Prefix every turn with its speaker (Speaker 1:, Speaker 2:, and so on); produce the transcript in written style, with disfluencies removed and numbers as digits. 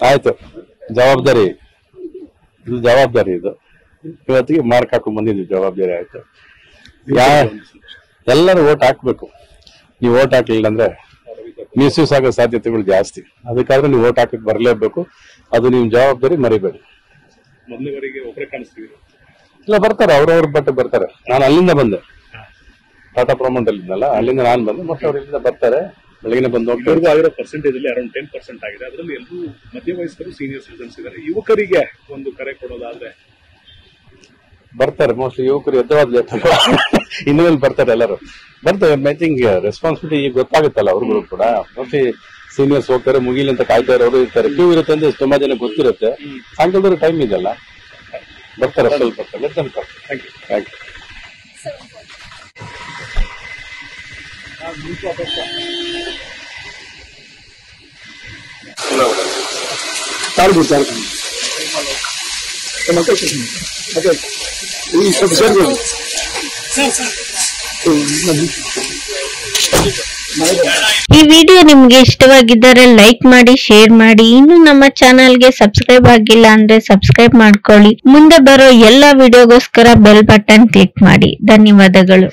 Speaker 1: ಆಯ್ತು, ಜವಾಬ್ದಾರಿ ಇದು, ಜವಾಬ್ದಾರಿ ಇದು. ಇವತ್ತಿಗೆ ಮಾರ್ಕ್ ಹಾಕೊಂಡ್ ಬಂದಿದ್ವಿ, ಜವಾಬ್ದಾರಿ ಆಯ್ತು. ಎಲ್ಲರೂ ಓಟ್ ಹಾಕ್ಬೇಕು. ನೀವು ಓಟ್ ಹಾಕ್ಲಿಲ್ಲ ಅಂದ್ರೆ ಮಿಸ್ಯೂಸ್ ಆಗೋ ಸಾಧ್ಯತೆಗಳು ಜಾಸ್ತಿ. ಅದಕ್ಕಾದ್ರೆ ನೀವು ಓಟ್ ಹಾಕಕ್ ಬರಲೇಬೇಕು. ಅದು ನಿಮ್ ಜವಾಬ್ದಾರಿ, ಮರಿಬೇಡಿ.
Speaker 2: ಮೊದಲವರೆಗೆ ಒಬ್ಬರೇ ಕಾಣಿಸ್ತೀವಿ.
Speaker 1: ಇಲ್ಲ, ಬರ್ತಾರೆ, ಅವ್ರವ್ರ ಬಟ್ಟೆ ಬರ್ತಾರೆ. ನಾನು ಅಲ್ಲಿಂದ ಬಂದೆ, ಟಾಟಾ ಪ್ರಮೋಟ್ ಅಲ್ಲಿಂದಲ್ಲ, ಅಲ್ಲಿಂದ ನಾನು ಬಂದೆ. ಮತ್ತೆ ಅವ್ರ ಇಲ್ಲಿಂದ ಬರ್ತಾರೆ, ಬೆಳಗ್ಗೆ ಬಂದು ಹೋಗ್ತಾರೆ.
Speaker 2: ಆಗಿರೋ ಪರ್ಸೆಂಟೇಜ್ ಅಲ್ಲಿ ಅರೌಂಡ್ 10% ಆಗಿದೆ. ಅದರಲ್ಲಿ ಎಲ್ಲರೂ ಮಧ್ಯವಯಸ್ಕರು, ಸೀನಿಯರ್ ಸಿಟಿಸನ್ಸ್ ಇದ್ದಾರೆ. ಯುವಕರಿಗೆ ಒಂದು ಕರೆ ಕೊಡೋದಾದ್ರೆ
Speaker 1: ಬರ್ತಾರೆ. ಮೋಸ್ಟ್ಲಿ ಯುವಕರು ಎದ್ದವಾದ ಇನ್ನುವಲ್ಲಿ ಬರ್ತಾರೆ, ಎಲ್ಲರೂ ಬರ್ತಾರೆ. ಐ ಥಿಂಕ್ ರೆಸ್ಪಾನ್ಸಿಬಿಲಿಟಿ ಈಗ ಗೊತ್ತಾಗುತ್ತಲ್ಲ ಅವ್ರಿಗೂ ಕೂಡ. ಮೋಸ್ಟ್ಲಿ ಸೀನಿಯರ್ಸ್ ಹೋಗ್ತಾರೆ, ಮುಗಿಲಿ ಅಂತ ಕಾಯ್ತಾ ಇರೋರು ಇರ್ತಾರೆ. ಕ್ಯೂ ಇರುತ್ತೆ ಅಂದ್ರೆ ತುಂಬಾ ಜನ ಗೊತ್ತಿರುತ್ತೆ. ಸಾಯಂಕಾಲದವ್ರಿಗೆ ಟೈಮ್ ಇದೆಯಲ್ಲ, ಬರ್ತಾರೆ, ಸ್ವಲ್ಪ ಬರ್ತಾರೆ. Thank you, thank you.
Speaker 3: ಈ ವಿಡಿಯೋ ನಿಮ್ಗೆ ಇಷ್ಟವಾಗಿದ್ದರೆ ಲೈಕ್ ಮಾಡಿ, ಶೇರ್ ಮಾಡಿ. ಇನ್ನು ನಮ್ಮ ಚಾನೆಲ್ಗೆ ಸಬ್ಸ್ಕ್ರೈಬ್ ಆಗಿಲ್ಲ ಅಂದ್ರೆ ಸಬ್ಸ್ಕ್ರೈಬ್ ಮಾಡ್ಕೊಳ್ಳಿ. ಮುಂದೆ ಬರೋ ಎಲ್ಲಾ ವಿಡಿಯೋಗೋಸ್ಕರ ಬೆಲ್ ಬಟನ್ ಕ್ಲಿಕ್ ಮಾಡಿ. ಧನ್ಯವಾದಗಳು.